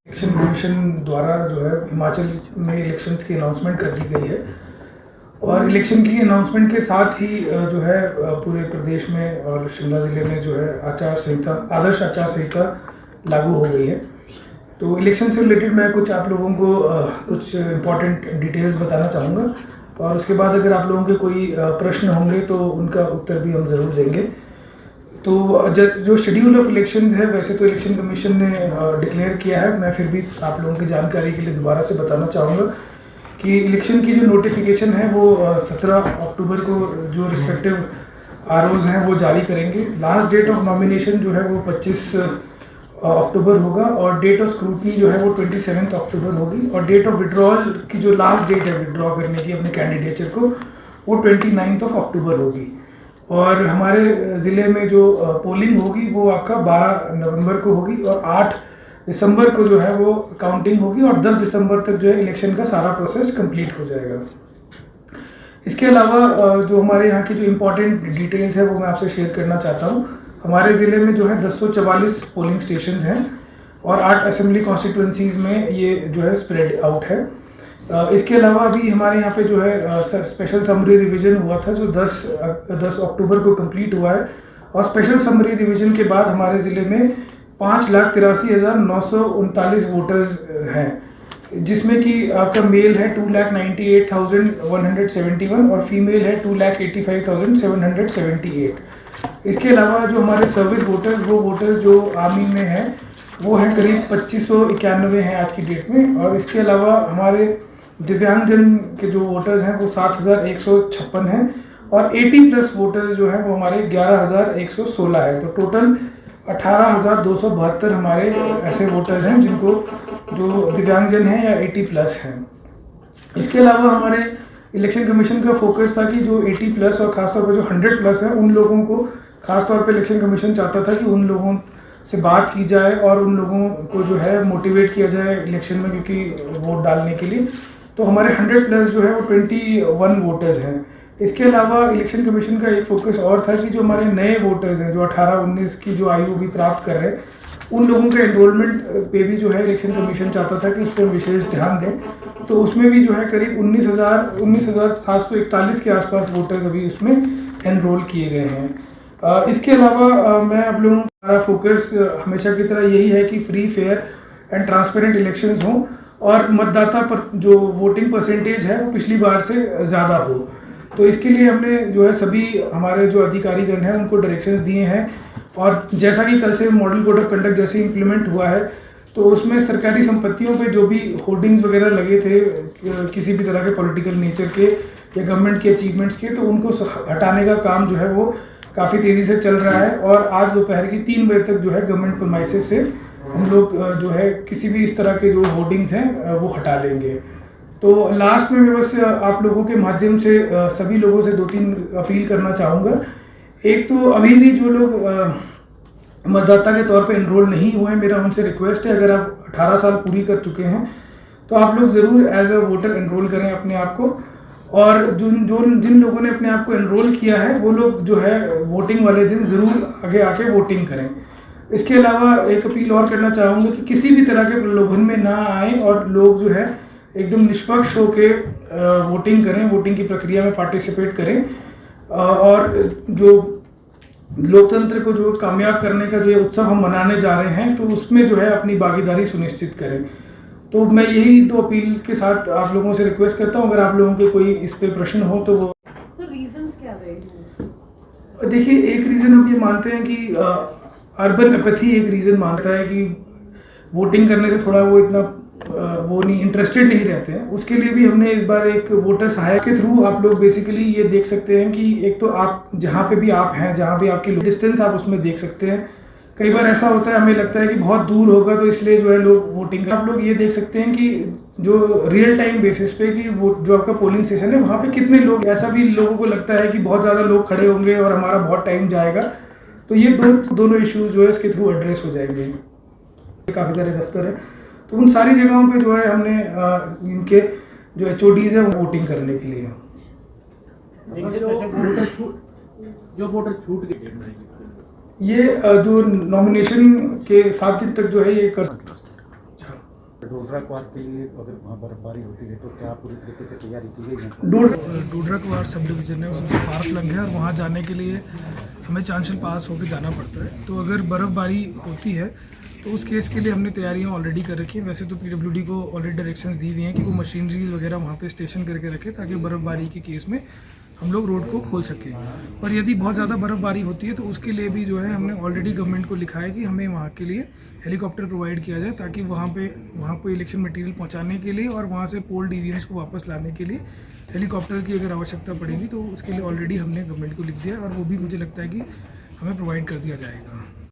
Election commission द्वारा जो है हिमाचल में इलेक्शंस की अनाउंसमेंट कर दी गई है और इलेक्शन की अनाउंसमेंट के साथ ही जो है पूरे प्रदेश में और शिमला ज़िले में जो है आदर्श आचार संहिता लागू हो गई है। तो इलेक्शन से रिलेटेड मैं कुछ आप लोगों को कुछ इम्पॉर्टेंट डिटेल्स बताना चाहूँगा और उसके बाद अगर आप लोगों के कोई प्रश्न होंगे तो उनका उत्तर भी हम ज़रूर देंगे। तो जो शेड्यूल ऑफ इलेक्शंस है वैसे तो इलेक्शन कमीशन ने डिक्लेयर किया है, मैं फिर भी आप लोगों की जानकारी के लिए दोबारा से बताना चाहूँगा कि इलेक्शन की जो नोटिफिकेशन है वो 17 अक्टूबर को जो रिस्पेक्टिव आरओज़ हैं वो जारी करेंगे। लास्ट डेट ऑफ नॉमिनेशन जो है वो 25 अक्टूबर होगा और डेट ऑफ स्क्रूटनी जो है वो 27 अक्टूबर होगी और डेट ऑफ विड्रॉल की जो लास्ट डेट है विड्रॉ करने की अपने कैंडिडेचर को वो 29 अक्टूबर होगी। और हमारे ज़िले में जो पोलिंग होगी वो आपका 12 नवंबर को होगी और 8 दिसंबर को जो है वो काउंटिंग होगी और 10 दिसंबर तक जो है इलेक्शन का सारा प्रोसेस कंप्लीट हो जाएगा। इसके अलावा जो हमारे यहाँ की जो इम्पोर्टेंट डिटेल्स है वो मैं आपसे शेयर करना चाहता हूँ। हमारे ज़िले में जो है 1044 पोलिंग स्टेशंस हैं और 8 असेंबली कॉन्स्टिट्यूंसीज़ में ये जो है स्प्रेड आउट है। इसके अलावा अभी हमारे यहाँ पे जो है स्पेशल समरी रिवीजन हुआ था जो 10 अक्टूबर को कंप्लीट हुआ है और स्पेशल समरी रिवीजन के बाद हमारे ज़िले में 5,83,939 वोटर्स हैं, जिसमें कि आपका मेल है 2,98,171 और फीमेल है 2,85,778। इसके अलावा जो हमारे सर्विस वोटर्स वो वोटर्स जो आर्मी में हैं वो हैं करीब 2591 हैं आज की डेट में। और इसके अलावा हमारे दिव्यांगजन के जो वोटर्स हैं वो 7,156 हैं और 80+ वोटर्स जो हैं वो हमारे 11,116 है। तो टोटल 18,272 हमारे ऐसे वोटर्स हैं जिनको जो दिव्यांगजन हैं या 80+ हैं। इसके अलावा हमारे इलेक्शन कमीशन का फोकस था कि जो 80+ और ख़ासतौर पर जो 100+ हैं उन लोगों को ख़ासतौर पर इलेक्शन कमीशन चाहता था कि उन लोगों से बात की जाए और उन लोगों को जो है मोटिवेट किया जाए इलेक्शन में क्योंकि वोट डालने के लिए। तो हमारे 100+ जो है वो 21 वोटर्स हैं। इसके अलावा इलेक्शन कमीशन का एक फोकस और था कि जो हमारे नए वोटर्स हैं जो 18-19 की जो आयु भी प्राप्त कर रहे हैं उन लोगों के एनरोलमेंट पे भी जो है इलेक्शन कमीशन चाहता था कि उस पर विशेष ध्यान दें। तो उसमें भी जो है करीब 19,741 के आसपास वोटर्स अभी उसमें एनरोल किए गए हैं। इसके अलावा मैं आप लोगों का फोकस हमेशा की तरह यही है कि free, fair and transparent elections हों और मतदाता पर जो वोटिंग परसेंटेज है वो पिछली बार से ज़्यादा हो। तो इसके लिए हमने जो है सभी हमारे जो अधिकारीगण हैं उनको डायरेक्शंस दिए हैं और जैसा कि कल से मॉडल कोड ऑफ कंडक्ट जैसे इम्प्लीमेंट हुआ है तो उसमें सरकारी संपत्तियों पे जो भी होर्डिंग्स वगैरह लगे थे किसी भी तरह के पॉलिटिकल नेचर के या गवर्नमेंट के अचीवमेंट्स के, तो उनको हटाने का काम जो है वो काफ़ी तेज़ी से चल रहा है और आज दोपहर की 3 बजे तक जो है गवर्नमेंट प्रीमाइसेस से हम लोग जो है किसी भी इस तरह के जो होर्डिंग्स हैं वो हटा लेंगे। तो लास्ट में मैं बस आप लोगों के माध्यम से सभी लोगों से 2-3 अपील करना चाहूँगा। एक तो अभी भी जो लोग मतदाता के तौर पे एनरोल नहीं हुए हैं, मेरा उनसे रिक्वेस्ट है अगर आप 18 साल पूरी कर चुके हैं तो आप लोग ज़रूर एज अ वोटर एनरोल करें अपने आप को और जिन लोगों ने अपने आप को एनरोल किया है वो लोग जो है वोटिंग वाले दिन ज़रूर आगे आके वोटिंग करें। इसके अलावा एक अपील और करना चाहूँगा कि किसी भी तरह के प्रलोभन में ना आए और लोग जो है एकदम निष्पक्ष होकर वोटिंग करें, वोटिंग की प्रक्रिया में पार्टिसिपेट करें और जो लोकतंत्र को जो कामयाब करने का जो उत्सव हम मनाने जा रहे हैं तो उसमें जो है अपनी भागीदारी सुनिश्चित करें। तो मैं यही 2 अपील के साथ आप लोगों से रिक्वेस्ट करता हूं। अगर आप लोगों के कोई इस पे प्रश्न हो तो वो रीजंस क्या रहे हैं? देखिए, एक रीज़न हम ये मानते हैं कि अर्बन एपैथी एक रीज़न मानता है कि वोटिंग करने से थोड़ा वो इतना वो नहीं इंटरेस्टेड नहीं रहते हैं। उसके लिए भी हमने इस बार एक वोटर सहायक के थ्रू आप लोग बेसिकली ये देख सकते हैं कि एक तो आप जहाँ पे भी आप हैं, जहाँ भी आपकी डिस्टेंस आप उसमें देख सकते हैं। कई बार ऐसा होता है हमें लगता है कि बहुत दूर होगा तो इसलिए जो है लोग वोटिंग आप लोग ये देख सकते हैं कि जो रियल टाइम बेसिस पे कि वो जो आपका पोलिंग स्टेशन है वहाँ पे कितने लोग, ऐसा भी लोगों को लगता है कि बहुत ज़्यादा लोग खड़े होंगे और हमारा बहुत टाइम जाएगा। तो ये दोनों इश्यूज़ जो है इसके थ्रू एड्रेस हो जाएंगे। काफ़ी सारे दफ्तर है तो उन सारी जगहों पे जो है हमने इनके जो HODs है वो वोटिंग करने के लिए जो वोटर छूट गए ये जो नॉमिनेशन के 7 दिन तक जो है ये कर सकते हैं। डोडरा क्वार के लिए अगर वहाँ बर्फबारी होती है तो क्या पूरी तरीके से तैयारी की गई है? डोडरा कुवार सब डिवीज़न है, वो सबसे फार फ्लंग है और वहाँ जाने के लिए हमें चांशल पास होकर जाना पड़ता है। तो अगर बर्फ़बारी होती है तो उस केस के लिए हमने तैयारियां ऑलरेडी कर रखी हैं। वैसे तो पीडब्ल्यूडी को ऑलरेडी डायरेक्शंस दी हुई हैं कि वो मशीनरीज वगैरह वहाँ पे स्टेशन करके रखें ताकि बर्फ़बारी के केस में हम लोग रोड को खोल सकें। और यदि बहुत ज़्यादा बर्फ़बारी होती है तो उसके लिए भी जो है हमने ऑलरेडी गवर्नमेंट को लिखा है कि हमें वहाँ के लिए हेलीकॉप्टर प्रोवाइड किया जाए ताकि वहाँ पे इलेक्शन मटेरियल पहुँचाने के लिए और वहाँ से पोल डिवीजन्स को वापस लाने के लिए हेलीकॉप्टर की अगर आवश्यकता पड़ेगी तो उसके लिए ऑलरेडी हमने गवर्नमेंट को लिख दिया और वो भी मुझे लगता है कि हमें प्रोवाइड कर दिया जाएगा।